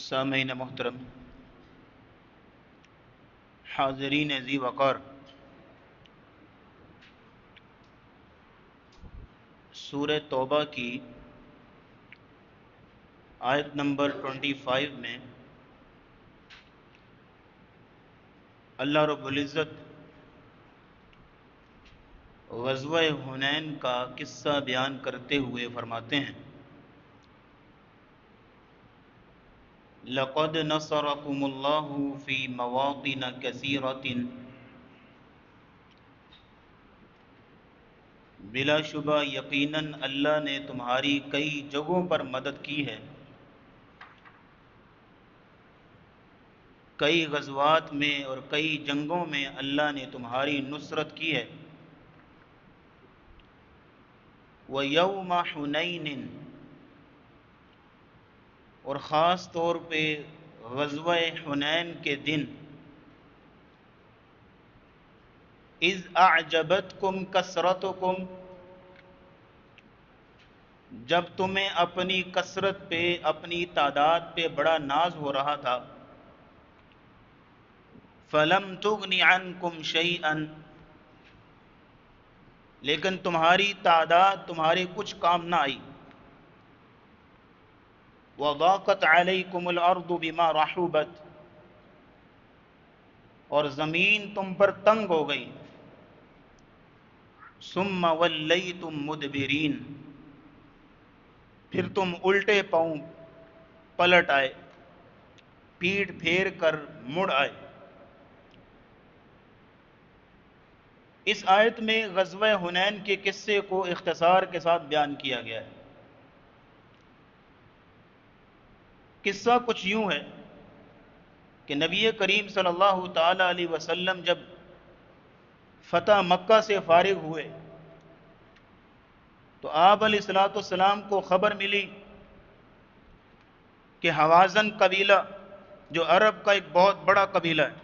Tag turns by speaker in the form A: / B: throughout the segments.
A: سامعین محترم، حاضرین ذی وقار، سورہ توبہ کی آیت نمبر 25 میں اللہ رب العزت غزوہ حنین کا قصہ بیان کرتے ہوئے فرماتے ہیں: لَقَدْ نَصَرَكُمُ اللَّهُ فِي مَوَاطِنَ كَثِيرَةٍ، بلا شبہ یقیناً اللہ نے تمہاری کئی جگہوں پر مدد کی ہے، کئی غزوات میں اور کئی جنگوں میں اللہ نے تمہاری نصرت کی ہے۔ وَيَوْمَ حُنَيْنٍ، اور خاص طور پہ غزوہ حنین کے دن، اِذْ أَعْجَبَتْكُمْ كَثْرَتُكُمْ، جب تمہیں اپنی کثرت پہ، اپنی تعداد پہ بڑا ناز ہو رہا تھا۔ فَلَمْ تُغْنِ عَنْكُمْ شَيْئًا، لیکن تمہاری تعداد تمہارے کچھ کام نہ آئی۔ وَضَاقَتْ عَلَيْكُمُ الْأَرْضُ بِمَا رَحُبَتْ، اور زمین تم پر تنگ ہو گئی۔ ثُمَّ وَلَّيْتُمْ مُدْبِرِينَ، پھر تم الٹے پاؤں پلٹ آئے، پیٹھ پھیر کر مڑ آئے۔ اس آیت میں غزوہ حنین کے قصے کو اختصار کے ساتھ بیان کیا گیا ہے۔ قصہ کچھ یوں ہے کہ نبی کریم صلی اللہ تعالی علیہ وسلم جب فتح مکہ سے فارغ ہوئے تو آپ علیہ الصلوۃ والسلام کو خبر ملی کہ حوازن قبیلہ، جو عرب کا ایک بہت بڑا قبیلہ ہے،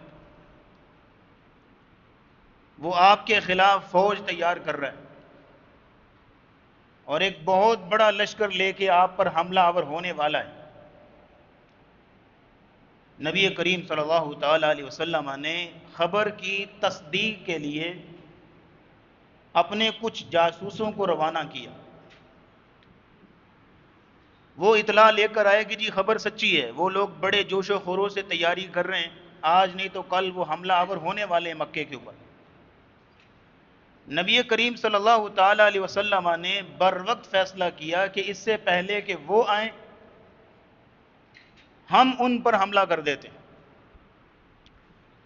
A: وہ آپ کے خلاف فوج تیار کر رہا ہے اور ایک بہت بڑا لشکر لے کے آپ پر حملہ آور ہونے والا ہے۔ نبی کریم صلی اللہ تعالی علیہ وسلم نے خبر کی تصدیق کے لیے اپنے کچھ جاسوسوں کو روانہ کیا۔ وہ اطلاع لے کر آئے کہ جی خبر سچی ہے، وہ لوگ بڑے جوش و خروش سے تیاری کر رہے ہیں، آج نہیں تو کل وہ حملہ آور ہونے والے ہیں مکے کے اوپر۔ نبی کریم صلی اللہ تعالی علیہ وسلم نے بر وقت فیصلہ کیا کہ اس سے پہلے کہ وہ آئیں ہم ان پر حملہ کر دیتے ہیں۔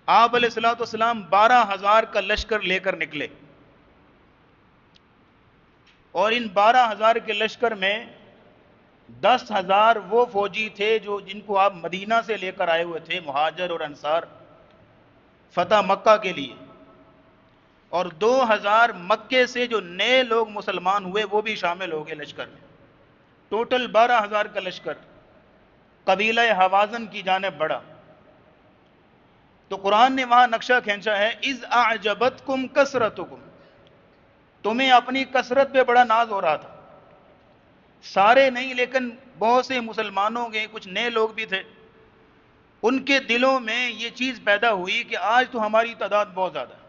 A: آپ علیہ الصلوۃ والسلام 12,000 کا لشکر لے کر نکلے، اور ان 12,000 کے لشکر میں 10,000 وہ فوجی تھے جن کو آپ مدینہ سے لے کر آئے ہوئے تھے، مہاجر اور انصار، فتح مکہ کے لیے، اور 2,000 مکے سے جو نئے لوگ مسلمان ہوئے وہ بھی شامل ہو گئے لشکر میں۔ ٹوٹل 12,000 کا لشکر قبیلہ حوازن کی جانب بڑھا۔ تو قرآن نے وہاں نقشہ کھینچا ہے: اِذْ أَعْجَبَتْكُمْ كَثْرَتُكُمْ، تمہیں اپنی کثرت پہ بڑا ناز ہو رہا تھا۔ سارے نہیں لیکن بہت سے مسلمانوں کے کچھ نئے لوگ بھی تھے، ان کے دلوں میں یہ چیز پیدا ہوئی کہ آج تو ہماری تعداد بہت زیادہ ہے،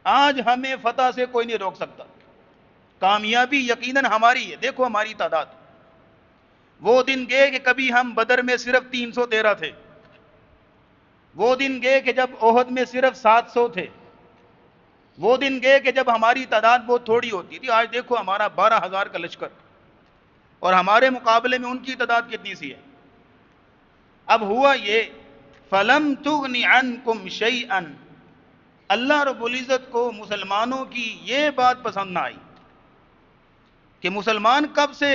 A: آج ہمیں فتح سے کوئی نہیں روک سکتا، کامیابی یقیناً ہماری ہے، دیکھو ہماری تعداد۔ وہ دن گئے کہ کبھی ہم بدر میں صرف 313 تھے، وہ دن گئے کہ جب احد میں صرف 700 تھے، وہ دن گئے کہ جب ہماری تعداد بہت تھوڑی ہوتی تھی، آج دیکھو ہمارا 12,000 کا لشکر، اور ہمارے مقابلے میں ان کی تعداد کتنی سی ہے۔ اب ہوا یہ، فَلَمْ تُغْنِ عَنْكُمْ شَيْئًا، اللہ رب العزت کو مسلمانوں کی یہ بات پسند نہ آئی کہ مسلمان کب سے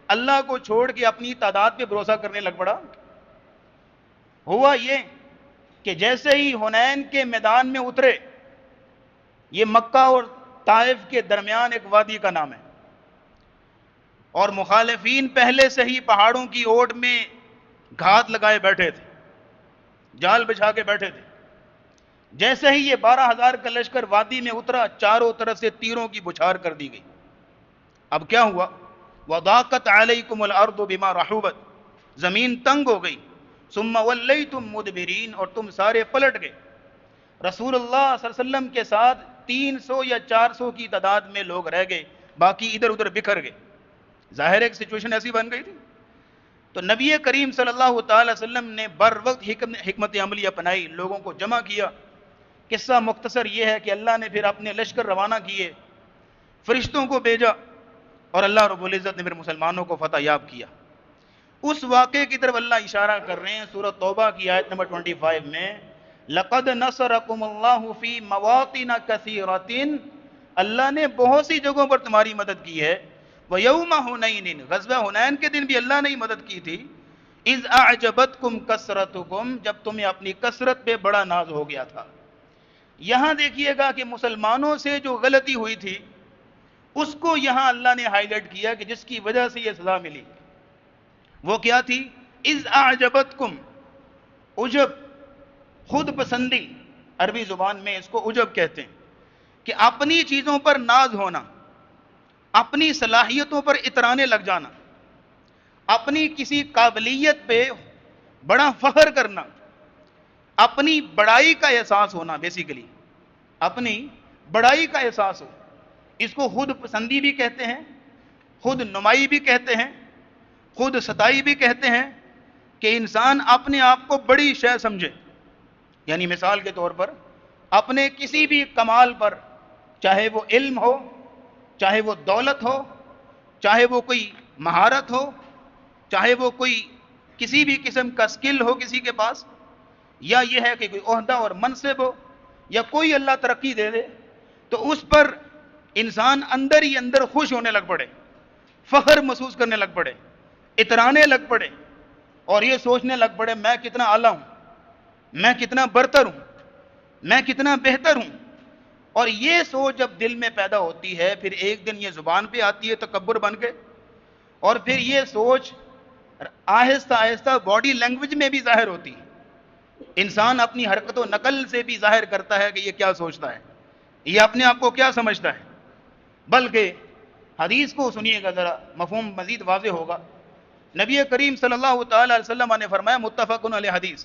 A: اللہ کو چھوڑ کے اپنی تعداد پہ بھروسہ کرنے لگ پڑا۔ ہوا یہ کہ جیسے ہی حنین کے میدان میں اترے، یہ مکہ اور طائف کے درمیان ایک وادی کا نام ہے، اور مخالفین پہلے سے ہی پہاڑوں کی اوٹ میں گھات لگائے بیٹھے تھے، جال بچھا کے بیٹھے تھے۔ جیسے ہی یہ 12,000 کا لشکر وادی میں اترا، چاروں طرف سے تیروں کی بچھار کر دی گئی۔ اب کیا ہوا؟ وَضَاقَتْ عَلَيْكُمُ الْأَرْضُ بِمَا رَحُبَتْ، زمین تنگ ہو گئی، ثم ولیتم مدبرین، اور تم سارے پلٹ گئے۔ رسول اللہ صلی اللہ علیہ وسلم کے ساتھ 300 یا 400 کی تعداد میں لوگ رہ گئے، باقی ادھر ادھر بکھر گئے۔ ظاہر ایک سچویشن ایسی بن گئی تھی۔ تو نبی کریم صلی اللہ تعالی وسلم نے بر وقت حکمت عملی اپنائی، لوگوں کو جمع کیا۔ قصہ مختصر یہ ہے کہ اللہ نے پھر اپنے لشکر روانہ کیے، فرشتوں کو بھیجا، اور اللہ رب العزت نے پھر مسلمانوں کو فتح یاب کیا۔ اس واقعے کی طرف اللہ اشارہ کر رہے ہیں سورۃ توبہ کی آیت نمبر 25 میں، لَقَدْ نَصَرَكُمُ اللَّهُ فِي مَوَاطِنَ كَثِيرَةٍ، اللہ نے بہت سی جگہوں پر تمہاری مدد کی ہے۔ وَيَوْمَ حُنَيْنٍ، غزوہ حنین کے دن بھی اللہ نے ہی مدد کی تھی۔ اِذْ أَعْجَبَتْكُمْ كَثْرَتُكُمْ، جب تمہیں اپنی کثرت پہ بڑا ناز ہو گیا تھا۔ یہاں دیکھیے گا کہ مسلمانوں سے جو غلطی ہوئی تھی اس کو یہاں اللہ نے ہائی لائٹ کیا کہ جس کی وجہ سے یہ سزا ملی۔ وہ کیا تھی؟ اِذْ أَعْجَبَتْكُمْ، عجب، خود پسندی، عربی زبان میں اس کو عجب کہتے ہیں، کہ اپنی چیزوں پر ناز ہونا، اپنی صلاحیتوں پر اترانے لگ جانا، اپنی کسی قابلیت پہ بڑا فخر کرنا، اپنی بڑائی کا احساس ہونا، بیسیکلی اپنی بڑائی کا احساس ہو۔ اس کو خود پسندی بھی کہتے ہیں، خود نمائی بھی کہتے ہیں، خود ستائی بھی کہتے ہیں، کہ انسان اپنے آپ کو بڑی شے سمجھے۔ یعنی مثال کے طور پر اپنے کسی بھی کمال پر، چاہے وہ علم ہو، چاہے وہ دولت ہو، چاہے وہ کوئی مہارت ہو، چاہے وہ کوئی کسی بھی قسم کا سکل ہو کسی کے پاس، یا یہ ہے کہ کوئی عہدہ اور منصب ہو، یا کوئی اللہ ترقی دے دے، تو اس پر انسان اندر ہی اندر خوش ہونے لگ پڑے، فخر محسوس کرنے لگ پڑے، اترانے لگ پڑے، اور یہ سوچنے لگ پڑے میں کتنا اعلیٰ ہوں، میں کتنا برتر ہوں، میں کتنا بہتر ہوں۔ اور یہ سوچ جب دل میں پیدا ہوتی ہے، پھر ایک دن یہ زبان پہ آتی ہے تکبر بن کے، اور پھر یہ سوچ آہستہ آہستہ باڈی لینگویج میں بھی ظاہر ہوتی ہے۔ انسان اپنی حرکت و نقل سے بھی ظاہر کرتا ہے کہ یہ کیا سوچتا ہے، یہ اپنے آپ کو کیا سمجھتا ہے۔ بلکہ حدیث کو سنیے گا ذرا، مفہوم مزید واضح ہوگا۔ نبی کریم صلی اللہ تعالی علیہ وسلم نے فرمایا، متفق علیہ حدیث،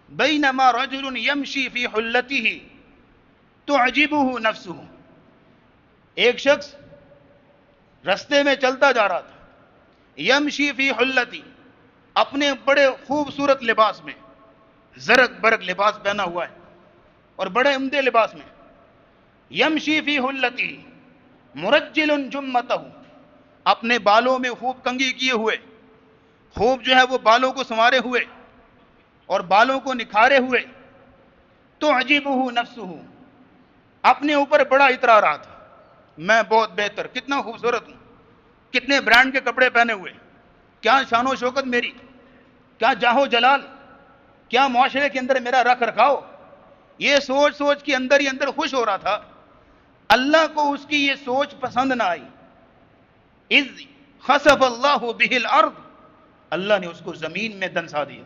A: بینما رجل یمشی فی حلتہ تعجبہ نفسہ، ایک شخص رستے میں چلتا جا رہا تھا، یمشی فی حلتی، اپنے بڑے خوبصورت لباس میں، زرق برق لباس پہنا ہوا ہے اور بڑے عمدے لباس میں، یمشی فی حلتی مرجل جمتہ، اپنے بالوں میں خوب کنگھی کیے ہوئے، خوب جو ہے وہ بالوں کو سنوارے ہوئے اور بالوں کو نکھارے ہوئے، تعجبہ نفسہ، اپنے اوپر بڑا اترا رہا تھا، میں بہت بہتر، کتنا خوبصورت ہوں، کتنے برانڈ کے کپڑے پہنے ہوئے، کیا شان و شوکت میری، کیا جاہ و جلال، کیا معاشرے کے اندر میرا رکھ رکھاؤ۔ یہ سوچ سوچ کے اندر ہی اندر خوش ہو رہا تھا۔ اللہ کو اس کی یہ سوچ پسند نہ آئی۔ اذ خسف اللہ بہ الارض، اللہ نے اس کو زمین میں دنسا دیا،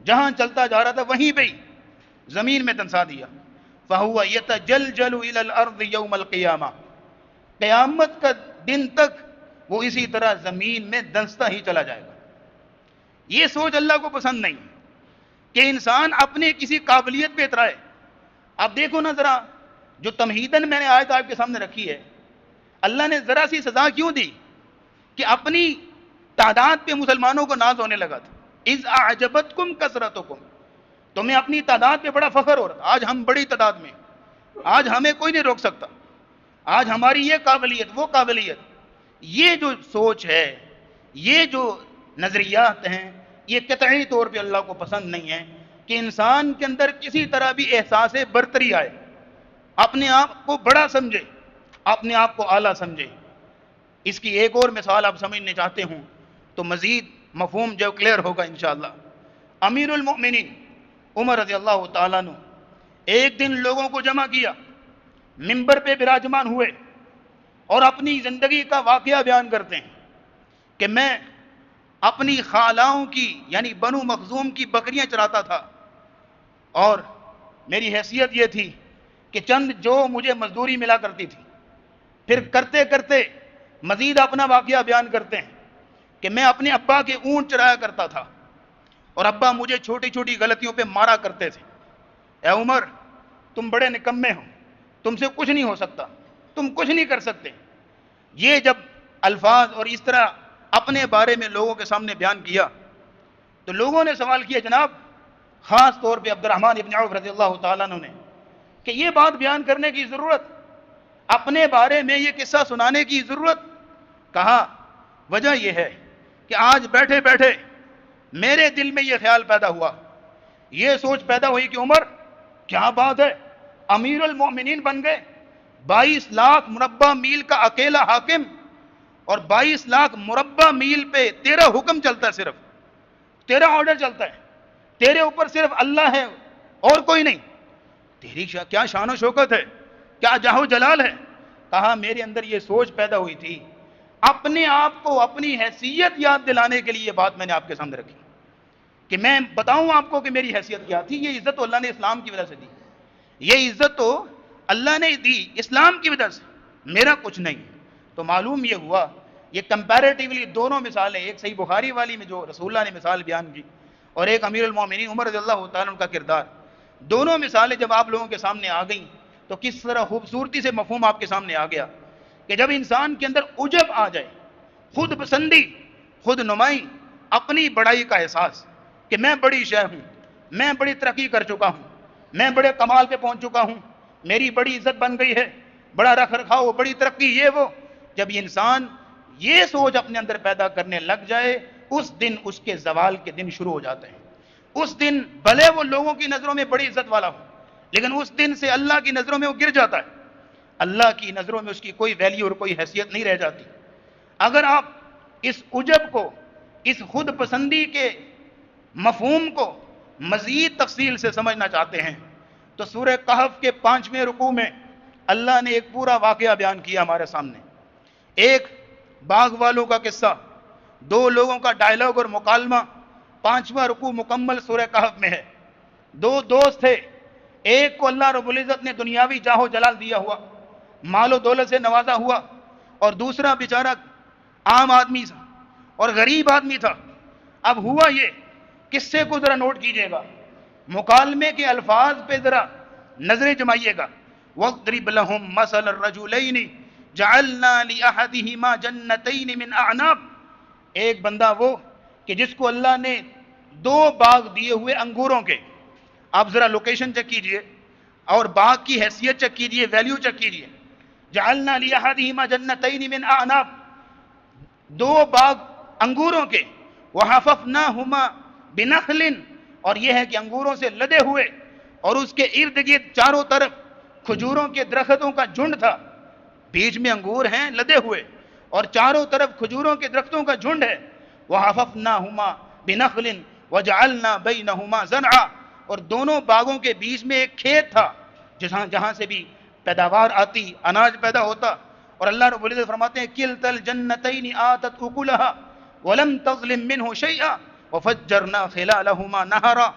A: جہاں چلتا جا رہا تھا وہیں پہ ہی زمین میں دنسا دیا۔ فہو یتجلجل الی الارض یوم القیامہ، قیامت کا دن تک وہ اسی طرح زمین میں دنستا ہی چلا جائے گا۔ یہ سوچ اللہ کو پسند نہیں کہ انسان اپنے کسی قابلیت پہ اترائے۔ اب دیکھو نا ذرا، جو تمہیداً میں نے آیت آپ کے سامنے رکھی ہے، اللہ نے ذرا سی سزا کیوں دی کہ اپنی تعداد پہ مسلمانوں کو ناز ہونے لگا تھا۔ اذ اعجبتکم کثرتکم، تمہیں اپنی تعداد پہ بڑا فخر ہو رہا تھا، آج ہم بڑی تعداد میں، آج ہمیں کوئی نہیں روک سکتا، آج ہماری یہ قابلیت وہ قابلیت۔ یہ جو سوچ ہے، یہ جو نظریات ہیں، یہ قطعی طور پہ اللہ کو پسند نہیں ہے کہ انسان کے اندر کسی طرح بھی احساس برتری آئے، اپنے آپ کو بڑا سمجھے، اپنے آپ کو اعلیٰ سمجھے۔ اس کی ایک اور مثال آپ سمجھنے چاہتے ہوں تو مزید مفہوم جو کلیئر ہوگا انشاءاللہ۔ امیر المؤمنین عمر رضی اللہ تعالیٰ عنہ ایک دن لوگوں کو جمع کیا، منبر پہ براجمان ہوئے اور اپنی زندگی کا واقعہ بیان کرتے ہیں کہ میں اپنی خالاؤں کی یعنی بنو مخزوم کی بکریاں چراتا تھا، اور میری حیثیت یہ تھی کہ چند جو مجھے مزدوری ملا کرتی تھی۔ پھر کرتے کرتے مزید اپنا واقعہ بیان کرتے ہیں کہ میں اپنے ابا کے اونٹ چرایا کرتا تھا، اور ابا مجھے چھوٹی چھوٹی غلطیوں پہ مارا کرتے تھے، اے عمر تم بڑے نکمے ہو، تم سے کچھ نہیں ہو سکتا، تم کچھ نہیں کر سکتے۔ یہ جب الفاظ اور اس طرح اپنے بارے میں لوگوں کے سامنے بیان کیا تو لوگوں نے سوال کیا جناب، خاص طور پہ عبد الرحمن ابن عوف رضی اللہ تعالیٰ عنہ نے، کہ یہ بات بیان کرنے کی ضرورت، اپنے بارے میں یہ قصہ سنانے کی ضرورت؟ کہا وجہ یہ ہے کہ آج بیٹھے بیٹھے میرے دل میں یہ خیال پیدا ہوا، یہ سوچ پیدا ہوئی کہ عمر کیا بات ہے، امیر المومنین بن گئے، 22 لاکھ مربع میل کا اکیلا حاکم، اور 22 لاکھ مربع میل پہ تیرا حکم چلتا ہے، صرف تیرا آرڈر چلتا ہے، تیرے اوپر صرف اللہ ہے اور کوئی نہیں، تیری کیا شان و شوکت ہے، کیا جاہ و جلال ہے۔ کہا میرے اندر یہ سوچ پیدا ہوئی تھی، اپنے آپ کو اپنی حیثیت یاد دلانے کے لیے یہ بات میں نے آپ کے سامنے رکھی کہ میں بتاؤں آپ کو کہ میری حیثیت کیا تھی۔ یہ عزت تو اللہ نے اسلام کی وجہ سے دی، یہ عزت تو اللہ نے دی اسلام کی وجہ سے، میرا کچھ نہیں۔ تو معلوم یہ ہوا، یہ کمپیریٹیولی دونوں مثالیں، ایک صحیح بخاری والی میں جو رسول اللہ نے مثال بیان کی اور ایک امیر المومنین عمر رضی اللہ تعالیٰ عنہ کا کردار، دونوں مثالیں جب آپ لوگوں کے سامنے آ گئیں تو کس طرح خوبصورتی سے مفہوم آپ کے سامنے آ گیا کہ جب انسان کے اندر عجب آ جائے، خود پسندی، خود نمائی، اپنی بڑائی کا احساس کہ میں بڑی شے ہوں، میں بڑی ترقی کر چکا ہوں، میں بڑے کمال پہ پہنچ چکا ہوں، میری بڑی عزت بن گئی ہے، بڑا رکھ رکھاؤ، بڑی ترقی، یہ وہ، جب یہ انسان یہ سوچ اپنے اندر پیدا کرنے لگ جائے، اس دن اس کے زوال کے دن شروع ہو جاتے ہیں۔ اس دن بھلے وہ لوگوں کی نظروں میں بڑی عزت والا ہو، لیکن اس دن سے اللہ کی نظروں میں وہ گر جاتا ہے، اللہ کی نظروں میں اس کی کوئی ویلیو اور کوئی حیثیت نہیں رہ جاتی۔ اگر آپ اس عجب کو، اس خود پسندی کے مفہوم کو مزید تفصیل سے سمجھنا چاہتے ہیں تو سورہ کہف کے 5ویں رکوع میں اللہ نے ایک پورا واقعہ بیان کیا ہمارے سامنے، ایک باغ والوں کا قصہ، 2 لوگوں کا ڈائلاگ اور مکالمہ، 5واں رکوع مکمل سورہ کہف میں ہے۔ 2 دوست تھے، ایک کو اللہ رب العزت نے دنیاوی جاہ و جلال دیا ہوا، مال و دولت سے نوازا ہوا، اور دوسرا بیچارہ عام آدمی تھا اور غریب آدمی تھا۔ اب ہوا یہ، قصے کو ذرا نوٹ کیجئے گا، مکالمے کے الفاظ پہ ذرا نظریں جمائیے گا۔ وَاضْرِبْ لَهُمْ مَثَلَ الرَّجُلَيْنِ جَعَلْنَا لِأَحَدِهِمَا جَنَّتَيْنِ مِنْ أَعْنَابٍ، ایک بندہ وہ کہ جس کو اللہ نے 2 باغ دیے ہوئے انگوروں کے۔ آپ ذرا لوکیشن چیک کیجئے اور باغ کی حیثیت چیک کیجئے، ویلیو چیک کیجئے۔ جعلنا لأحدهما جنتین من اعناب، 2 باغ انگوروں کے، وحففناہما بنخل، اور یہ ہے کہ انگوروں سے لدے ہوئے، اور اس کے ارد گرد چاروں طرف کھجوروں کے درختوں کا جھنڈ تھا، بیچ میں انگور ہیں لدے ہوئے اور چاروں طرف کھجوروں کے درختوں کا جھنڈ ہے۔ وحففناہما بنخل وجعلنا بینہما زرعا، اور دونوں باغوں کے بیچ میں ایک کھیت تھا جہاں سے بھی پیداوار آتی، اناج پیدا ہوتا، اور اللہ رب العزت فرماتے ہیں کلتا الجنتین آتت اکلہا ولم تظلم منہ شیئا وفجرنا خلالہما نہرا،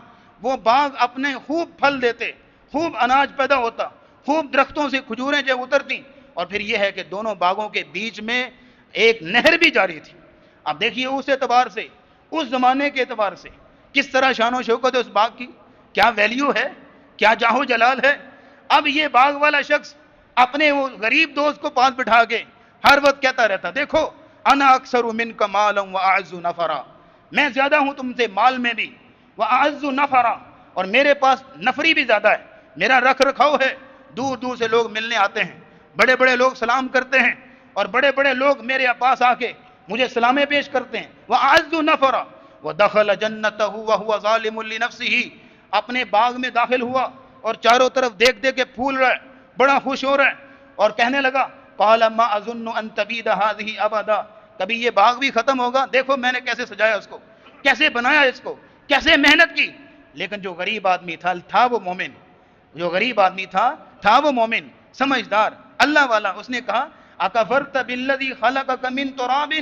A: وہ باغ اپنے خوب پھل دیتے، خوب اناج پیدا ہوتا، خوب درختوں سے کھجوریں جو اترتی، اور پھر یہ ہے کہ دونوں باغوں کے بیچ میں ایک نہر بھی جاری تھی۔ اب دیکھیے اس اعتبار سے، اس زمانے کے اعتبار سے کس طرح شان و شوکت ہے اس باغ کی، کیا ویلیو ہے، کیا جاہ و جلال ہے۔ اب یہ باغ والا شخص اپنے وہ غریب دوست کو پاس بٹھا کے ہر وقت کہتا رہتا، دیکھو انا اکثر منک مالا واعز نفرا، میں زیادہ ہوں تم سے مال میں بھی، واعز نفرا، اور میرے پاس نفری بھی زیادہ ہے، میرا رکھ رکھاؤ ہے، دور دور سے لوگ ملنے آتے ہیں، بڑے بڑے لوگ سلام کرتے ہیں، اور بڑے بڑے لوگ میرے پاس آ کے مجھے سلامیں پیش کرتے ہیں۔ واعز نفرا ودخل جنتہ وهو ظالم لنفسه، اپنے باغ میں داخل ہوا اور چاروں طرف دیکھ دیکھ کے پھول رہا ہے، بڑا خوش ہو رہا ہے، اور کہنے لگا قال ما اظن ان تبید هذه ابدا، کبھی یہ باغ بھی ختم ہوگا، دیکھو میں نے کیسے سجایا اس کو، کیسے بنایا اس کو، کیسے محنت کی۔ لیکن جو غریب آدمی تھا وہ مومن، جو غریب آدمی تھا وہ مومن، سمجھدار، اللہ والا، اس نے کہا اکفرت بالذی خلقک من تراب،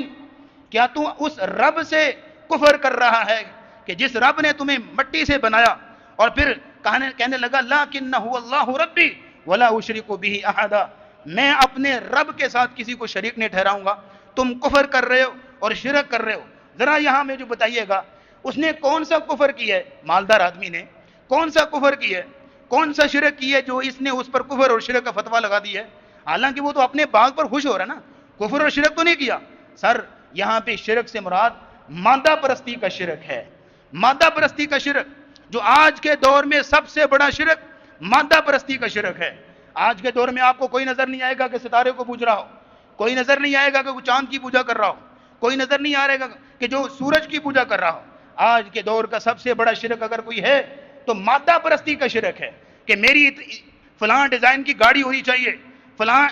A: کیا تو اس رب سے کفر کر رہا ہے کہ جس رب نے تمہیں مٹی سے بنایا، اور پھر کہنے لگا لیکنہ اللہ ربی ولا اشرک بہ احدا، میں اپنے رب کے ساتھ کسی کو شریک نہیں ٹھہراؤں گا، تم کفر کر رہے ہو اور شرک کر رہے ہو۔ ذرا یہاں میں جو بتائیے گا، اس نے کون سا کفر کیا ہے؟ مالدار آدمی نے کون سا کفر کیا ہے؟ کون سا شرک کیا ہے جو اس نے اس پر کفر اور شرک کا فتویٰ لگا دیا ہے؟ حالانکہ وہ تو اپنے باغ پر خوش ہو رہا ہے نا، کفر اور شرک تو نہیں کیا۔ سر یہاں پہ شرک سے مراد مادہ پرستی کا شرک ہے، مادہ پرستی کا شرک، جو آج کے دور میں سب سے بڑا شرک مادہ پرستی کا شرک ہے۔ آج کے دور میں آپ کو کوئی نظر نہیں آئے گا کہ ستارے کو پوج رہا ہو، کوئی نظر نہیں آئے گا کہ وہ چاند کی پوجا کر رہا ہو، کوئی نظر نہیں آ رہے گا کہ جو سورج کی پوجا کر رہا ہو۔ آج کے دور کا سب سے بڑا شرک اگر کوئی ہے تو مادہ پرستی کا شرک ہے، کہ میری فلاں ڈیزائن کی گاڑی ہونی چاہیے، فلاں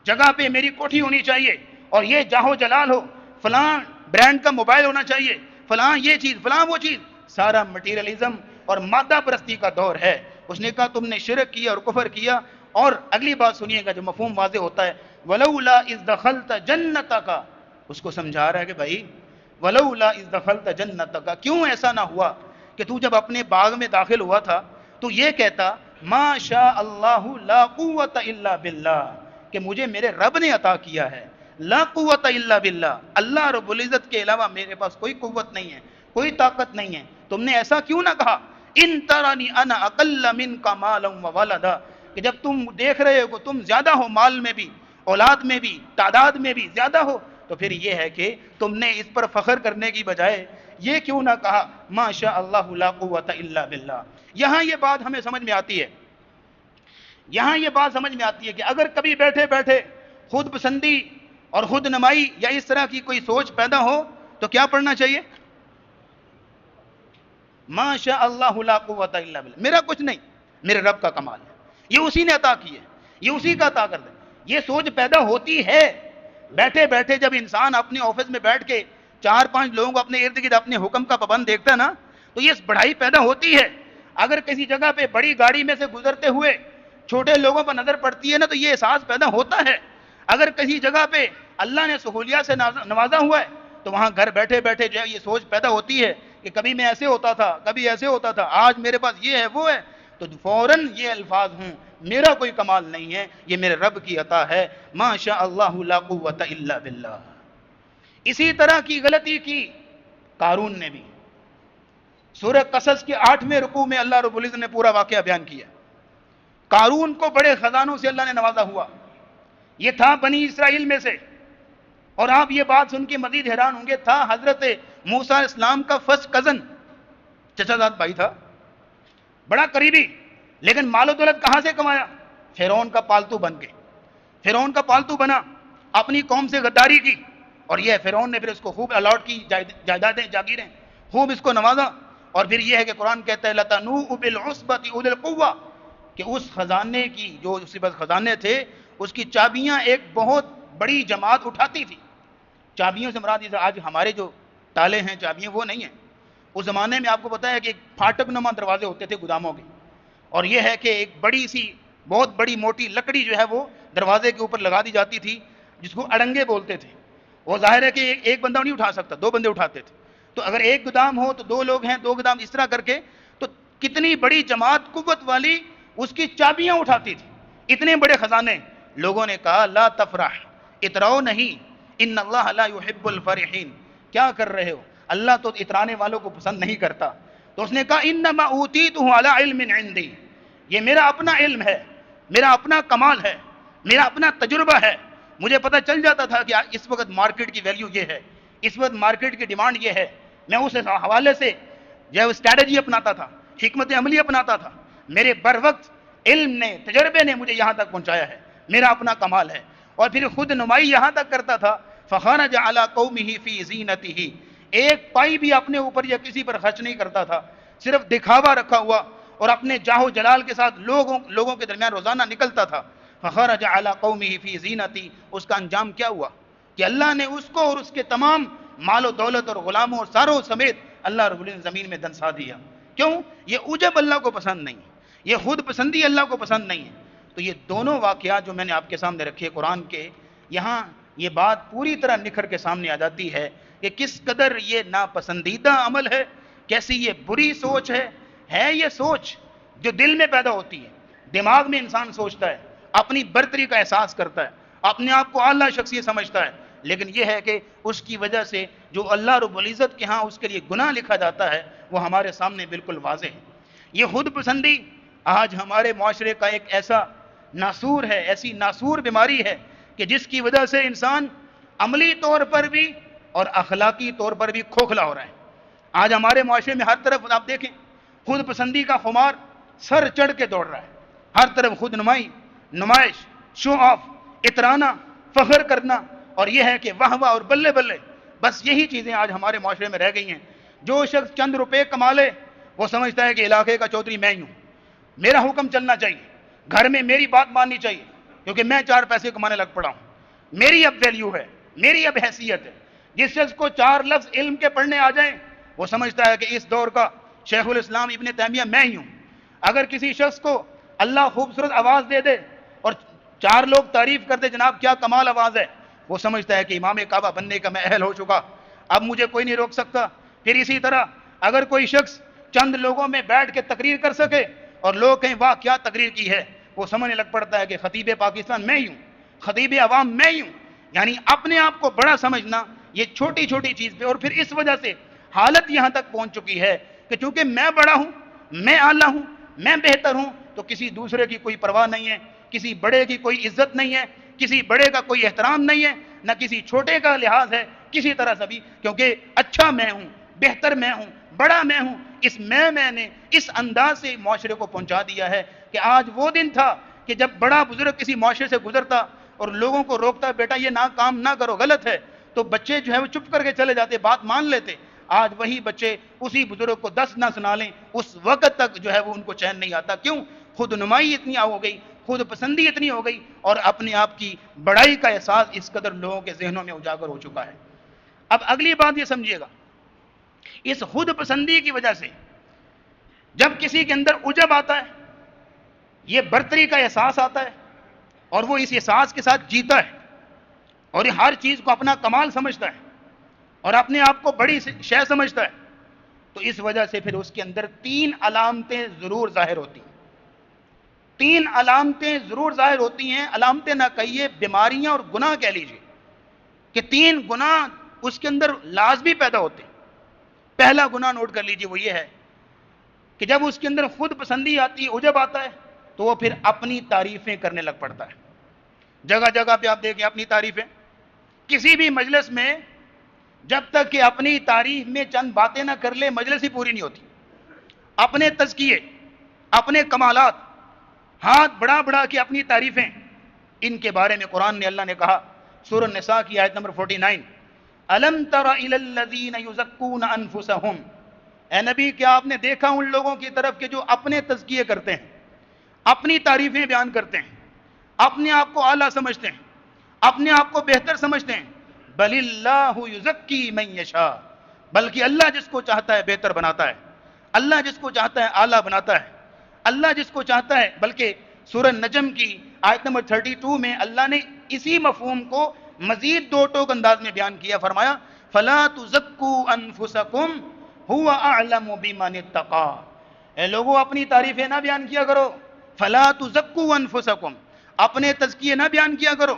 A: جگہ پہ میری کوٹھی ہونی چاہیے، اور یہ جاہو جلال ہو، فلاں برانڈ کا موبائل ہونا چاہیے، فلاں یہ چیز، فلاں وہ چیز، سارا مٹیریلزم اور مادہ پرستی کا دور ہے۔ اس نے کہا تم نے شرک کیا اور کفر کیا۔ اور اگلی بات سنیے گا جو مفہوم واضح ہوتا ہے، وَلَوْلَا إِذْ دَخَلْتَ جَنَّتَكَ، اس کو سمجھا رہا ہے کہ بھائی وَلَوْلَا إِذْ دَخَلْتَ جَنَّتَكَ، کیوں ایسا نہ ہوا کہ تو جب اپنے باغ میں داخل ہوا تھا تو یہ کہتا ما شاء اللہ لا قوت الا باللہ، کہ مجھے میرے رب نے عطا کیا ہے، لا قوت الا باللہ، اللہ رب العزت کے علاوہ میرے پاس کوئی قوت نہیں ہے، کوئی طاقت نہیں ہے۔ تم نے ایسا کیوں نہ کہا ان ترانی انا اقل منک مالا وولدا، کہ جب تم دیکھ رہے ہو کہ تم زیادہ ہو، مال میں بھی، اولاد میں بھی، تعداد میں بھی زیادہ ہو، تو پھر یہ ہے کہ تم نے اس پر فخر کرنے کی بجائے یہ کیوں نہ کہا ما شاء اللہ لا قوت الا باللہ۔ یہاں یہ بات ہمیں سمجھ میں آتی ہے، یہاں یہ بات سمجھ میں آتی ہے کہ اگر کبھی بیٹھے بیٹھے خود پسندی اور خود نمائی یا اس طرح کی کوئی سوچ پیدا ہو تو کیا پڑھنا چاہیے؟ ما شاء اللہ لا قوت الا باللہ، میرا کچھ نہیں، میرے رب کا کمال ہے، یہ اسی نے عطا کی ہے، یہ اسی کا عطا کر دے۔ یہ سوچ پیدا ہوتی ہے بیٹھے بیٹھے، جب انسان اپنے آفس میں بیٹھ کے 4-5 لوگوں کو اپنے ارد گرد اپنے حکم کا پابند دیکھتا ہے نا، تو یہ بڑائی پیدا ہوتی ہے۔ اگر کسی جگہ پہ بڑی گاڑی میں سے گزرتے ہوئے چھوٹے لوگوں پر نظر پڑتی ہے نا، تو یہ احساس پیدا ہوتا ہے۔ اگر کسی جگہ پہ اللہ نے سہولیات سے نوازا ہوا ہے تو وہاں گھر بیٹھے بیٹھے جو ہے یہ سوچ پیدا ہوتی ہے کہ کبھی میں ایسے ہوتا تھا، کبھی ایسے ہوتا تھا، آج میرے پاس یہ ہے وہ ہے، تو فوراً یہ الفاظ ہوں میرا کوئی کمال نہیں ہے، یہ میرے رب کی عطا ہے، ما شاء اللہ لا قوت الا باللہ۔ اسی طرح کی غلطی کی قارون نے بھی۔ سورہ قصص کے 8ویں رکوع میں اللہ رب العزت نے پورا واقعہ بیان کیا۔ قارون کو بڑے خزانوں سے اللہ نے نوازا ہوا، یہ تھا بنی اسرائیل میں سے، اور آپ یہ بات سن کے مزید حیران ہوں گے، تھا حضرت موسیٰ علیہ السلام کا فرسٹ کزن، چچا زاد بھائی تھا، بڑا قریبی، لیکن مال و دولت کہاں سے کمایا؟ فرعون کا پالتو بن کے، فرعون کا پالتو بنا، اپنی قوم سے غداری کی، اور یہ فرعون نے پھر اس کو خوب الاٹ کی جائیدادیں، جاگیریں، خوب اس کو نوازا۔ اور پھر یہ ہے کہ قرآن کہتا ہے لَتَنُوءُ بِالْعُصْبَةِ أُولِي الْقُوَّةِ، کہ اس خزانے کی، جو اس کے پاس خزانے تھے، اس کی چابیاں ایک بہت بڑی جماعت اٹھاتی تھی۔ چابیوں سے مراد یہ آج ہمارے جو تالے ہیں، چابیاں وہ نہیں ہیں۔ اس زمانے میں آپ کو پتا ہے کہ ایک پھاٹک نما دروازے ہوتے تھے گوداموں کے، اور یہ ہے کہ ایک بڑی سی بہت بڑی موٹی لکڑی جو ہے وہ دروازے کے اوپر لگا دی جاتی تھی، جس کو اڑنگے بولتے تھے۔ وہ ظاہر ہے کہ ایک بندہ نہیں اٹھا سکتا، 2 بندے اٹھاتے تھے، تو اگر ایک گودام ہو تو 2 لوگ ہیں، 2 گودام، اس طرح کر کے، تو کتنی بڑی جماعت قوت والی اس کی چابیاں اٹھاتی تھی، اتنے بڑے خزانے۔ لوگوں نے کہا لا تفرح، اتراؤ نہیں، ان اللہ لا يحب الفرحین، کیا کر رہے ہو، اللہ تو اترانے والوں کو پسند نہیں کرتا۔ تو اس نے کہا انما اوتیتہ علی علم عندی، یہ میرا اپنا علم ہے، میرا اپنا کمال ہے، میرا اپنا تجربہ ہے، مجھے پتہ چل جاتا تھا کہ اس وقت مارکیٹ کی ویلیو یہ ہے، اس وقت مارکیٹ کی ڈیمانڈ یہ ہے، میں اس حوالے سے جو اسٹریٹجی اپناتا تھا، حکمت عملی اپناتا تھا۔ میرے بر وقت علم نے، تجربے نے مجھے یہاں تک پہنچایا ہے، میرا اپنا کمال ہے۔ اور پھر خود نمائی یہاں تک کرتا تھا فخرج علی قومہ فی زینتہ، ایک پائی بھی اپنے اوپر یا کسی پر خرچ نہیں کرتا تھا، صرف دکھاوا رکھا ہوا، اور اپنے جاہ و جلال کے ساتھ لوگوں کے درمیان روزانہ نکلتا تھا۔ فخرج علی قومہ فی زینتہ، اس کا انجام کیا ہوا کہ اللہ نے اس کو اور اس کے تمام مال و دولت اور غلاموں اور ساروں سمیت اللہ رب العزت زمین میں دنسا دیا۔ کیوں؟ یہ عجب اللہ کو پسند نہیں، یہ خود پسندی اللہ کو پسند نہیں ہے۔ تو یہ دونوں واقعات جو میں نے آپ کے سامنے رکھے قرآن کے، یہاں یہ بات پوری طرح نکھر کے سامنے آ جاتی ہے کہ کس قدر یہ ناپسندیدہ عمل ہے، کیسی یہ بری سوچ ہے یہ سوچ جو دل میں پیدا ہوتی ہے، دماغ میں انسان سوچتا ہے، اپنی برتری کا احساس کرتا ہے، اپنے آپ کو اعلیٰ شخصیت سمجھتا ہے، لیکن یہ ہے کہ اس کی وجہ سے جو اللہ رب العزت کے ہاں اس کے لیے گناہ لکھا جاتا ہے وہ ہمارے سامنے بالکل واضح ہے۔ یہ خود پسندی آج ہمارے معاشرے کا ایک ایسا ناسور ہے، ایسی ناسور بیماری ہے کہ جس کی وجہ سے انسان عملی طور پر بھی اور اخلاقی طور پر بھی کھوکھلا ہو رہا ہے۔ آج ہمارے معاشرے میں ہر طرف آپ دیکھیں خود پسندی کا خمار سر چڑھ کے دوڑ رہا ہے، ہر طرف خود نمائش، شو آف، اترانا، فخر کرنا، اور یہ ہے کہ واہ واہ اور بلے بلے، بس یہی چیزیں آج ہمارے معاشرے میں رہ گئی ہیں۔ جو شخص چند روپے کما لے وہ سمجھتا ہے کہ علاقے کا چودھری میں ہی ہوں، میرا حکم چلنا چاہیے، گھر میں میری بات ماننی چاہیے کیونکہ میں 4 پیسے کمانے لگ پڑا ہوں، میری اب ویلیو ہے، میری اب حیثیت ہے۔ جس شخص کو 4 لفظ علم کے پڑھنے آ جائیں وہ سمجھتا ہے کہ اس دور کا شیخ الاسلام ابن تیمیہ میں ہی ہوں۔ اگر کسی شخص کو اللہ خوبصورت آواز دے دے اور 4 لوگ تعریف کر دے جناب کیا کمال آواز ہے، وہ سمجھتا ہے کہ امام کعبہ بننے کا میں اہل ہو چکا، اب مجھے کوئی نہیں روک سکتا۔ پھر اسی طرح اگر کوئی شخص چند لوگوں میں بیٹھ کے تقریر کر سکے اور لوگ کہیں واہ کیا تقریر کی ہے، وہ سمجھنے لگ پڑتا ہے کہ خطیب پاکستان میں ہی ہوں، خطیب عوام میں ہی ہوں۔ یعنی اپنے آپ کو بڑا سمجھنا یہ چھوٹی چھوٹی چیز پہ، اور پھر اس وجہ سے حالت یہاں تک پہنچ چکی ہے کہ چونکہ میں بڑا ہوں، میں اعلیٰ ہوں، میں بہتر ہوں، تو کسی دوسرے کی کوئی پرواہ نہیں ہے، کسی بڑے کی کوئی عزت نہیں ہے، کسی بڑے کا کوئی احترام نہیں ہے، نہ کسی چھوٹے کا لحاظ ہے کسی طرح سے بھی، کیونکہ اچھا میں ہوں، بہتر میں ہوں، بڑا میں ہوں۔ اس میں نے اس انداز سے معاشرے کو پہنچا دیا ہے کہ آج وہ دن تھا کہ جب بڑا بزرگ کسی معاشرے سے گزرتا اور لوگوں کو روکتا بیٹا یہ نہ کام نہ کرو غلط ہے، تو بچے جو ہے وہ چپ کر کے چلے جاتے، بات مان لیتے۔ آج وہی بچے اسی بزرگ کو 10 نہ سنا لیں اس وقت تک جو ہے وہ ان کو چین نہیں آتا۔ کیوں؟ خود نمائی اتنی ہو گئی، خود پسندی اتنی ہو گئی، اور اپنے آپ کی بڑائی کا احساس اس قدر لوگوں کے ذہنوں میں اجاگر ہو چکا ہے۔ اب اگلی بات یہ سمجھیے گا، اس خود پسندی کی وجہ سے جب کسی کے اندر عجب آتا ہے، یہ برتری کا احساس آتا ہے، اور وہ اس احساس کے ساتھ جیتا ہے اور یہ ہر چیز کو اپنا کمال سمجھتا ہے اور اپنے آپ کو بڑی شے سمجھتا ہے، تو اس وجہ سے پھر اس کے اندر 3 علامتیں ضرور ظاہر ہوتی ہیں۔ 3 علامتیں ضرور ظاہر ہوتی ہیں، علامتیں نہ کہیے بیماریاں اور گناہ کہہ لیجئے، کہ 3 گناہ اس کے اندر لازمی پیدا ہوتے ہیں۔ پہلا گناہ نوٹ کر لیجئے، وہ یہ ہے کہ جب اس کے اندر خود پسندی آتی ہے، عجب آتا ہے، تو وہ پھر اپنی تعریفیں کرنے لگ پڑتا ہے۔ جگہ جگہ پہ آپ دیکھیں اپنی تعریفیں، کسی بھی مجلس میں جب تک کہ اپنی تعریف میں چند باتیں نہ کر لے مجلس ہی پوری نہیں ہوتی۔ اپنے تزکیے، اپنے کمالات، ہاتھ بڑھا بڑھا کے اپنی تعریفیں، ان کے بارے میں قرآن نے اللہ نے کہا، سورہ النساء کی آیت نمبر 49، الم تر الی الذین یزکون انفسہم، اے نبی کیا آپ نے دیکھا ان لوگوں کی طرف کہ جو اپنے تزکیے کرتے ہیں، اپنی تعریفیں بیان کرتے ہیں، اپنے آپ کو اعلیٰ سمجھتے ہیں، اپنے آپ کو بہتر سمجھتے ہیں؟ بل اللہ یزکی من یشاء، بلکہ اللہ جس کو چاہتا ہے بہتر بناتا ہے، اللہ جس کو چاہتا ہے اعلیٰ بناتا ہے، اللہ جس کو چاہتا ہے۔ بلکہ سورہ نجم کی آیت نمبر 32 میں اللہ نے اسی مفہوم کو مزید 2 ٹوک انداز میں بیان کیا، فرمایا فلا تزکوا انفسکم هو اعلم بمن اتقى، اے لوگوں اپنی تعریفیں نہ بیان کیا کرو، فلا تزکوا انفسکم، اپنے تزکیے نہ بیان کیا کرو،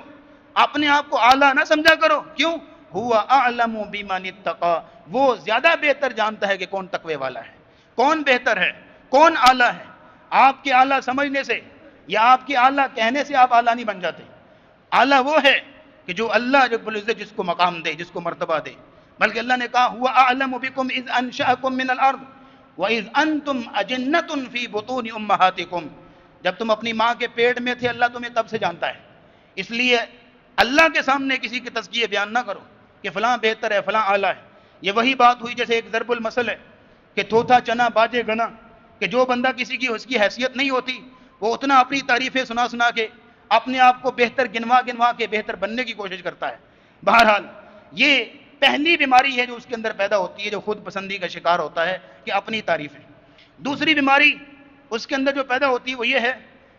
A: اپنے آپ کو اعلیٰ نہ سمجھا کرو۔ کیوں؟ هو اعلم بمن اتقى، وہ زیادہ بہتر جانتا ہے کہ کون تقوی والا ہے، کون بہتر ہے، کون اعلیٰ ہے۔ آپ کے اعلیٰ سمجھنے سے یا آپ کے اعلیٰ کہنے سے آپ اعلیٰ نہیں بن جاتے۔ اعلیٰ وہ ہے کہ جو اللہ رب العزت جس کو مقام دے، جس کو مرتبہ دے۔ بلکہ اللہ نے کہا هو اعلم بكم اذ انشأكم من الارض واذ انتم اجنة في بطون امهاتكم، جب تم اپنی ماں کے پیٹ میں تھے اللہ تمہیں تب سے جانتا ہے۔ اس لیے اللہ کے سامنے کسی کے تزکیے بیان نہ کرو کہ فلاں بہتر ہے، فلاں اعلیٰ ہے۔ یہ وہی بات ہوئی جیسے ایک ضرب المثل ہے کہ تھوتھا چنا باجے گنا، کہ جو بندہ کسی کی اس کی حیثیت نہیں ہوتی وہ اتنا اپنی تعریفیں سنا سنا کے اپنے آپ کو بہتر گنوا گنوا کے بہتر بننے کی کوشش کرتا ہے۔ بہرحال یہ پہلی بیماری ہے جو اس کے اندر پیدا ہوتی ہے، جو خود پسندی کا شکار ہوتا ہے کہ اپنی تعریفیں۔ دوسری بیماری اس کے اندر جو پیدا ہوتی ہے وہ یہ ہے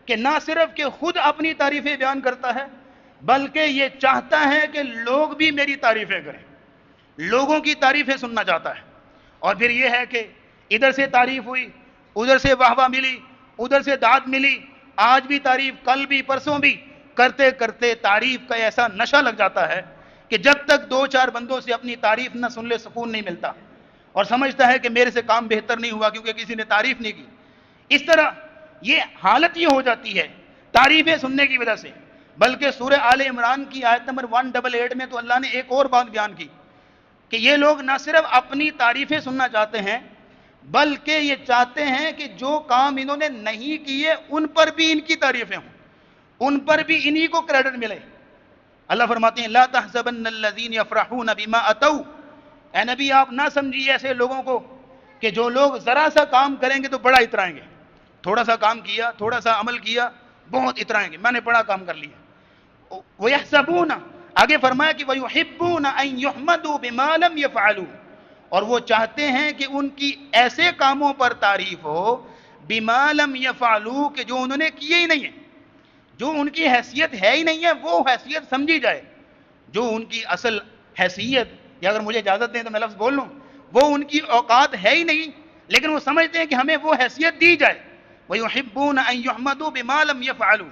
A: کہ نہ صرف کہ خود اپنی تعریفیں بیان کرتا ہے بلکہ یہ چاہتا ہے کہ لوگ بھی میری تعریفیں کریں، لوگوں کی تعریفیں سننا چاہتا ہے۔ اور پھر یہ ہے کہ ادھر سے تعریف ہوئی، ادھر سے واہ واہ ملی، ادھر سے داد ملی، آج بھی تعریف، کل بھی، پرسوں بھی، کرتے کرتے تعریف کا ایسا نشہ لگ جاتا ہے کہ جب تک دو چار بندوں سے اپنی تعریف نہ سن لے سکون نہیں ملتا، اور سمجھتا ہے کہ میرے سے کام بہتر نہیں ہوا کیونکہ کسی نے تعریف نہیں کی۔ اس طرح یہ حالت یہ ہو جاتی ہے تعریفیں سننے کی وجہ سے۔ بلکہ سورہ آل عمران کی آیت نمبر 188 میں تو اللہ نے ایک اور بات بیان کی کہ یہ لوگ نہ صرف اپنی تعریفیں سننا چاہتے ہیں، بلکہ یہ چاہتے ہیں کہ جو کام انہوں نے نہیں کیے ان پر بھی ان کی تعریفیں ہوں، ان پر بھی انہی کو کریڈٹ ملے۔ اللہ فرماتے ہیں لا تحسبن الذین یفرحون بما اتوا، اے نبی آپ نہ سمجھیے ایسے لوگوں کو کہ جو لوگ ذرا سا کام کریں گے تو بڑا اترائیں گے، تھوڑا سا کام کیا، تھوڑا سا عمل کیا، بہت اترائیں گے، میں نے بڑا کام کر لیا۔ وَيَحْسَبُونَ، آگے فرمایا کہ وَيُحِبُّونَ أَن يُحْمَدُوا بِمَا لَمْ يَفْعَلُوا، اور وہ چاہتے ہیں کہ ان کی ایسے کاموں پر تعریف ہو بِمَا لَمْ يَفْعَلُوا، کہ جو انہوں نے کیے ہی نہیں ہیں، جو ان کی حیثیت ہے ہی نہیں ہے وہ حیثیت سمجھی جائے، جو ان کی اصل حیثیت، یا اگر مجھے اجازت دیں تو میں لفظ بول لوں، وہ ان کی اوقات ہے ہی نہیں، لیکن وہ سمجھتے ہیں کہ ہمیں وہ حیثیت دی جائے۔ وَيُحِبُّونَ أَن يُحْمَدُوا بِمَا لَمْ يَفْعَلُوا،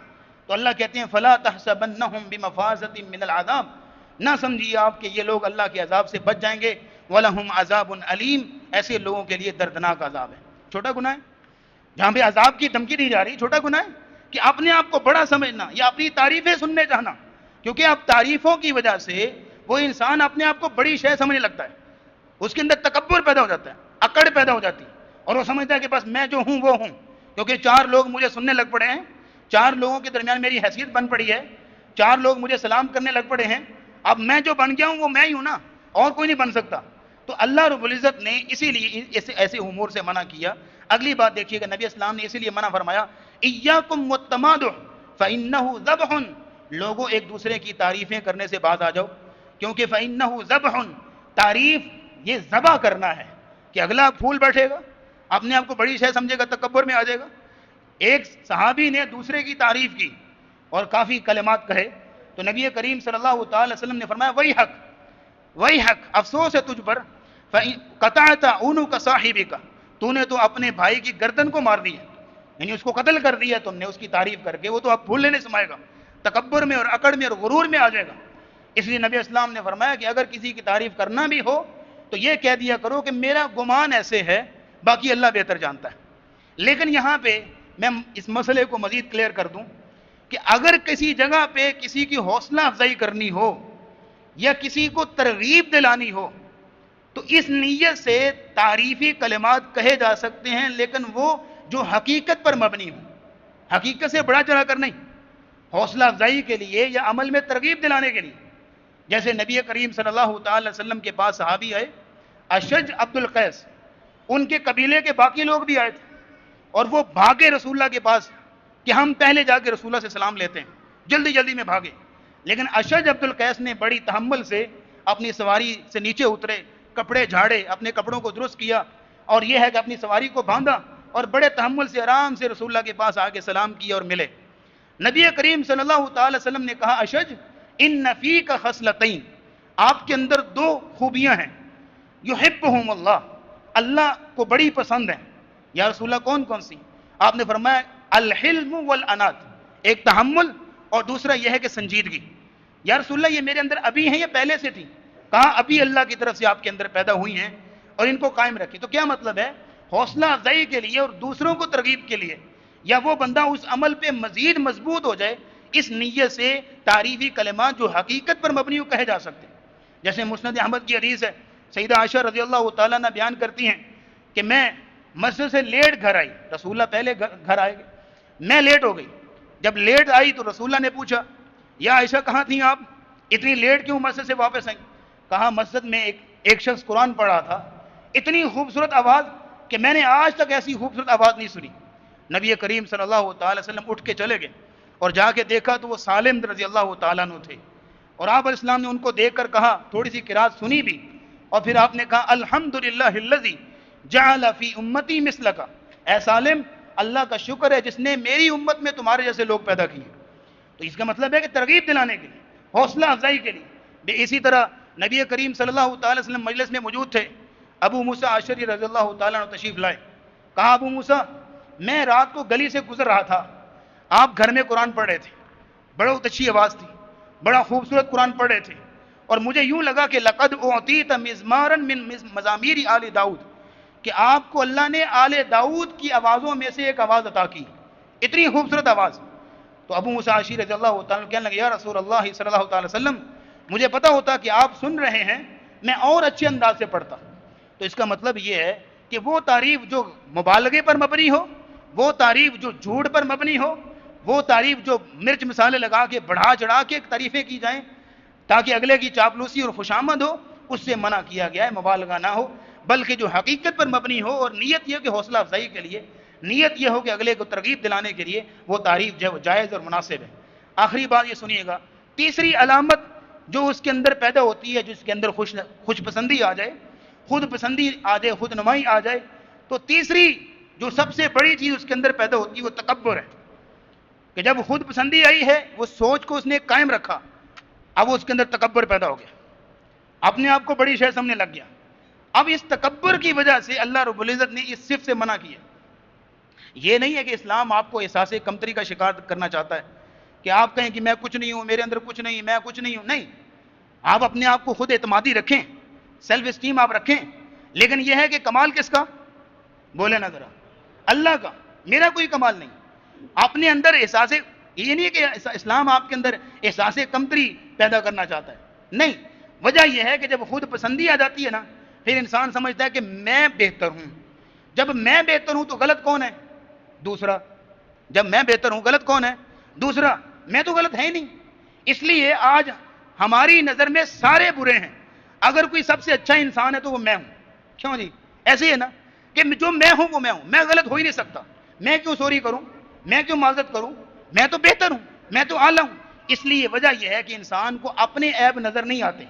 A: تو اللہ کہتے ہیں فَلَا تَحْسَبَنَّهُمْ بِمَفَازَةٍ مِّنَ الْعَذَابِ، نہ سمجھیے آپ کہ یہ لوگ اللہ کے عذاب سے بچ جائیں گے۔ وَلَهُمْ عَذَابٌ عَلِيمٌ، ایسے لوگوں کے لیے دردناک عذاب ہے۔ چھوٹا گناہ ہے جہاں پہ عذاب کی دھمکی دی جا رہی، چھوٹا گناہ ہے کہ اپنے آپ کو بڑا سمجھنا یا اپنی تعریفیں سننے چاہنا، کیونکہ اب تعریفوں کی وجہ سے وہ انسان اپنے آپ کو بڑی شے سمجھنے لگتا ہے، اس کے اندر تکبر پیدا ہو جاتا ہے، اکڑ پیدا ہو جاتی ہے، اور وہ سمجھتا ہے کہ بس میں جو ہوں وہ ہوں، کیونکہ چار لوگ مجھے سننے لگ پڑے ہیں، چار لوگوں کے درمیان میری حیثیت بن پڑی ہے، چار لوگ مجھے سلام کرنے لگ پڑے ہیں، اب میں جو بن گیا ہوں وہ میں ہی ہوں نا، اور کوئی نہیں بن سکتا۔ تو اللہ رب العزت نے اسی لیے ایسے امور سے منع کیا۔ اگلی بات دیکھیے کہ نبی اسلام نے اسی لیے منع فرمایا ایاکم والتمادح فانہ ذبح، لوگوں ایک دوسرے کی تعریفیں کرنے سے باز آ جاؤ، کیونکہ فانہ ذبح، تعریف یہ ذبح کرنا ہے کہ اگلا پھول بیٹھے گا، اپنے آپ کو بڑی شے سمجھے گا، تکبر میں آ جائے گا۔ ایک صحابی نے دوسرے کی تعریف کی اور کافی کلمات کہے تو نبی کریم صلی اللہ تعالی وسلم نے فرمایا ویحک، ویحک، افسوس ہے تجھ پر، قطعت عنق صاحبک، تو نے تو اپنے بھائی کی گردن کو مار دیا، یعنی اس کو قتل کر دیا تم نے اس کی تعریف کر کے، وہ تو اب بھولنے نہیں سمائے گا، تکبر میں اور اکڑ میں اور غرور میں آ جائے گا۔ اس لیے نبی اسلام نے فرمایا کہ اگر کسی کی تعریف کرنا بھی ہو تو یہ کہہ دیا کرو کہ میرا گمان ایسے ہے، باقی اللہ بہتر جانتا ہے۔ لیکن یہاں پہ میں اس مسئلے کو مزید کلیئر کر دوں کہ اگر کسی جگہ پہ کسی کی حوصلہ افزائی کرنی ہو یا کسی کو ترغیب دلانی ہو تو اس نیت سے تعریفی کلمات کہے جا سکتے ہیں، لیکن وہ جو حقیقت پر مبنی ہو، حقیقت سے بڑا چڑھا کر نہیں، حوصلہ افزائی کے لیے یا عمل میں ترغیب دلانے کے لیے۔ جیسے نبی کریم صلی اللہ تعالی وسلم کے پاس صحابی آئے اشج عبد القیس، ان کے قبیلے کے باقی لوگ بھی آئے تھے، اور وہ بھاگے رسول اللہ کے پاس کہ ہم پہلے جا کے رسول اللہ سے سلام لیتے ہیں، جلدی جلدی میں بھاگے۔ لیکن اشج عبد القیس نے بڑی تحمل سے اپنی سواری سے نیچے اترے، کپڑے جھاڑے، اپنے کپڑوں کو درست کیا، اور یہ ہے کہ اپنی سواری کو باندھا اور بڑے تحمل سے آرام سے رسول اللہ کے پاس آ کے سلام کیا اور ملے۔ نبی کریم صلی اللہ تعالی وسلم نے کہا اشج ان فیک خصلتین، آپ کے اندر دو خوبیاں ہیں، یحبہم اللہ، اللہ کو بڑی پسند ہیں۔ یا رسول اللہ کون کون سی؟ آپ نے فرمایا الحلم والانات، ایک تحمل اور دوسرا یہ ہے کہ سنجیدگی۔ یا رسول اللہ یہ میرے اندر ابھی ہیں یا پہلے سے تھی؟ کہا ابھی اللہ کی طرف سے آپ کے اندر پیدا ہوئی ہیں اور ان کو قائم رکھی۔ تو کیا مطلب ہے؟ حوصلہ افزائی کے لیے اور دوسروں کو ترغیب کے لیے، یا وہ بندہ اس عمل پہ مزید مضبوط ہو جائے، اس نیت سے تعریفی کلمات جو حقیقت پر مبنی ہو کہے جا سکتے ہیں۔ جیسے مسند احمد کی حدیث ہے، سیدہ عائشہ رضی اللہ تعالیٰ عنہ بیان کرتی ہیں کہ میں مسجد سے لیٹ گھر آئی، رسول اللہ پہلے گھر آئے گئے، میں لیٹ ہو گئی، جب لیٹ آئی تو رسول اللہ نے پوچھا یا عائشہ کہاں تھیں آپ، اتنی لیٹ کیوں مسجد سے واپس آئیں؟ کہا مسجد میں ایک شخص قرآن پڑھ رہا تھا، اتنی خوبصورت آواز کہ میں نے آج تک ایسی خوبصورت آواز نہیں سنی۔ نبی کریم صلی اللہ تعالی وسلم اٹھ کے چلے گئے اور جا کے دیکھا تو وہ سالم رضی اللہ تعالیٰ عنہ تھے، اور آپ علیہ السلام نے ان کو دیکھ کر کہا، تھوڑی سی قرات سنی بھی، اور پھر آپ نے کہا الحمدللہ الذی جعل فی امتی مثلک، اے سالم اللہ کا شکر ہے جس نے میری امت میں تمہارے جیسے لوگ پیدا کیے۔ تو اس کا مطلب ہے کہ ترغیب دلانے کے لیے، حوصلہ افزائی کے لیے۔ اسی طرح نبی کریم صلی اللہ تعالی وسلم مجلس میں موجود تھے، ابو موسیٰ اشعری رضی اللہ تعالیٰ عنہ تشریف لائے، کہا ابو موسیٰ میں رات کو گلی سے گزر رہا تھا، آپ گھر میں قرآن پڑھ رہے تھے، بڑا اچھی آواز تھی، بڑا خوبصورت قرآن پڑھ رہے تھے، اور مجھے یوں لگا کہ لقد اعطیت مزمارا من مزامیر آل داؤد، کہ آپ کو اللہ نے آل داؤد کی آوازوں میں سے ایک آواز عطا کی، اتنی خوبصورت آواز۔ تو ابو موسیٰ اشعری رضی اللہ تعالیٰ عنہ کہنے لگے یا رسول اللہ صلی اللہ تعالی وسلم، مجھے پتا ہوتا کہ آپ سن رہے ہیں، میں اور اچھے انداز سے پڑھتا۔ تو اس کا مطلب یہ ہے کہ وہ تعریف جو مبالغے پر مبنی ہو، وہ تعریف جو جھوٹ پر مبنی ہو، وہ تعریف جو مرچ مسالے لگا کے بڑھا چڑھا کے تعریفیں کی جائیں تاکہ اگلے کی چاپلوسی اور خوشامد ہو، اس سے منع کیا گیا ہے، مبالغہ نہ ہو، بلکہ جو حقیقت پر مبنی ہو اور نیت یہ کہ حوصلہ افزائی کے لیے، نیت یہ ہو کہ اگلے کو ترغیب دلانے کے لیے وہ تعریف جو ہے وہ جائز اور مناسب ہے۔ آخری بات یہ سنیے گا، تیسری علامت جو اس کے اندر پیدا ہوتی ہے، جس کے اندر خوش پسندی آ جائے، خود پسندی آ جائے، خود نمائی آ جائے، تو تیسری جو سب سے بڑی چیز اس کے اندر پیدا ہوتی ہے وہ تکبر ہے، کہ جب خود پسندی آئی ہے، وہ سوچ کو اس نے قائم رکھا، اب اس کے اندر تکبر پیدا ہو گیا، اپنے آپ کو بڑی شے سمجھنے لگ گیا۔ اب اس تکبر کی وجہ سے اللہ رب العزت نے اس صف سے منع کیا۔ یہ نہیں ہے کہ اسلام آپ کو احساس کمتری کا شکار کرنا چاہتا ہے کہ آپ کہیں کہ میں کچھ نہیں ہوں، میرے اندر کچھ نہیں، میں کچھ نہیں ہوں، نہیں، آپ اپنے آپ کو خود اعتمادی رکھیں، سیلف اسٹیم آپ رکھیں، لیکن یہ ہے کہ کمال کس کا؟ بولے نا ذرا، اللہ کا، میرا کوئی کمال نہیں۔ اپنے اندر احساس، یہ نہیں کہ اسلام آپ کے اندر احساس کمتری پیدا کرنا چاہتا ہے، نہیں، وجہ یہ ہے کہ جب خود پسندی آ جاتی ہے نا، پھر انسان سمجھتا ہے کہ میں بہتر ہوں۔ جب میں بہتر ہوں تو غلط کون ہے؟ دوسرا۔ جب میں بہتر ہوں غلط کون ہے؟ دوسرا۔ میں تو غلط ہے ہی نہیں۔ اس لیے آج ہماری نظر میں سارے برے ہیں، اگر کوئی سب سے اچھا انسان ہے تو وہ میں ہوں۔ کیوں جی؟ ایسے ہی ہے نا کہ جو میں ہوں وہ میں ہوں، میں غلط ہو ہی نہیں سکتا، میں کیوں سوری کروں، میں کیوں معذرت کروں، میں تو بہتر ہوں، میں تو اعلیٰ ہوں۔ اس لیے وجہ یہ ہے کہ انسان کو اپنے عیب نظر نہیں آتے،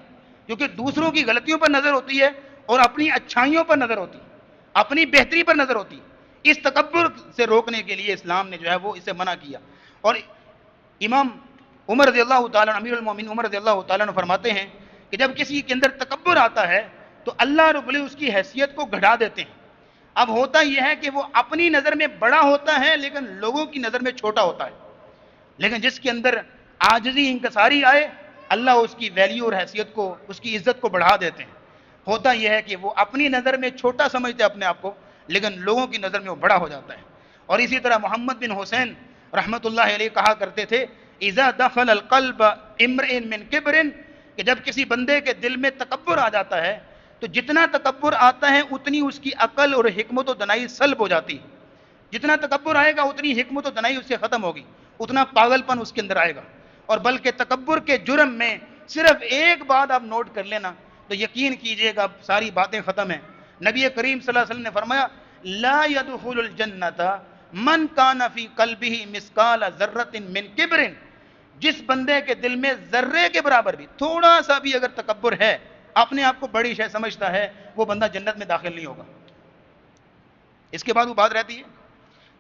A: کیونکہ دوسروں کی غلطیوں پر نظر ہوتی ہے اور اپنی اچھائیوں پر نظر ہوتی ہے، اپنی بہتری پر نظر ہوتی ہے۔ اس تکبر سے روکنے کے لیے اسلام نے جو ہے وہ اسے منع کیا۔ اور امام عمر رضی اللہ تعالیٰ عنہ، امیر المومنین عمر رضی اللہ تعالیٰ عنہ فرماتے ہیں کہ جب کسی کے اندر تکبر آتا ہے تو اللہ رب العزت اس کی حیثیت کو گھٹا دیتے ہیں۔ اب ہوتا یہ ہے کہ وہ اپنی نظر میں بڑا ہوتا ہے لیکن لوگوں کی نظر میں چھوٹا ہوتا ہے، لیکن جس کے اندر عاجزی انکساری آئے، اللہ اس کی ویلیو اور حیثیت کو، اس کی عزت کو بڑھا دیتے ہیں۔ ہوتا یہ ہے کہ وہ اپنی نظر میں چھوٹا سمجھتے ہیں اپنے آپ کو، لیکن لوگوں کی نظر میں وہ بڑا ہو جاتا ہے۔ اور اسی طرح محمد بن حسین رحمۃ اللہ علیہ کہا کرتے تھے اذا دخل القلب امرئ من کبر، کہ جب کسی بندے کے دل میں تکبر آ جاتا ہے تو جتنا تکبر آتا ہے اتنی اس کی عقل اور حکمت و دنائی سلب ہو جاتی ہے۔ جتنا تکبر آئے گا اتنی حکمت و دنائی اس سے ختم ہوگی، اتنا پاگل پن اس کے اندر آئے گا۔ اور بلکہ تکبر کے جرم میں صرف ایک بات آپ نوٹ کر لینا تو یقین کیجئے گا ساری باتیں ختم ہیں۔ نبی کریم صلی اللہ علیہ وسلم نے فرمایا لا يدخل الجنت من کان فی قلبہ مثقال ذرۃ من کبر، جس بندے کے دل میں ذرے کے برابر بھی، تھوڑا سا بھی اگر تکبر ہے، اپنے آپ کو بڑی شے سمجھتا ہے، وہ بندہ جنت میں داخل نہیں ہوگا۔ اس کے بعد وہ بات رہتی ہے،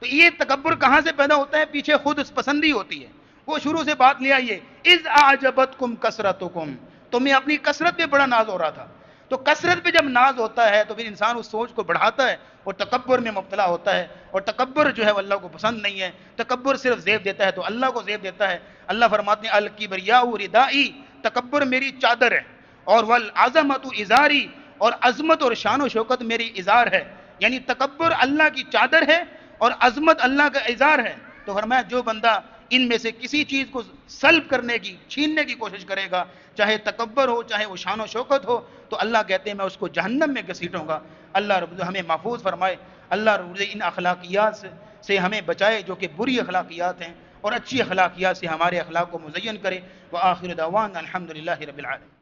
A: تو یہ تکبر کہاں سے پیدا ہوتا ہے؟ پیچھے خود پسندی ہوتی ہے۔ وہ شروع سے بات لے آئیے اذ اعجبتکم کثرتکم، تمہیں اپنی کثرت پہ بڑا ناز ہو رہا تھا۔ تو کثرت پہ جب ناز ہوتا ہے تو پھر انسان اس سوچ کو بڑھاتا ہے اور تکبر میں مبتلا ہوتا ہے، اور تکبر جو ہے وہ اللہ کو پسند نہیں ہے۔ تکبر صرف زیب دیتا ہے تو اللہ کو زیب دیتا ہے۔ اللہ فرماتے ہیں الکبریاء ردائی، تکبر میری چادر ہے، اور والعظمت ازاری، اور عظمت اور شان و شوکت میری ازار ہے۔ یعنی تکبر اللہ کی چادر ہے اور عظمت اللہ کا ازار ہے۔ تو فرمایا جو بندہ ان میں سے کسی چیز کو سلب کرنے کی، چھیننے کی کوشش کرے گا، چاہے تکبر ہو، چاہے وہ شان و شوکت ہو، تو اللہ کہتے ہیں میں اس کو جہنم میں گھسیٹوں گا۔ اللہ رب العزت ہمیں محفوظ فرمائے، اللہ رب العزت ان اخلاقیات سے ہمیں بچائے جو کہ بری اخلاقیات ہیں، اور اچھی اخلاقیات سے ہمارے اخلاق کو مزین کرے۔ وآخر دعوانا الحمدللہ رب العالمین۔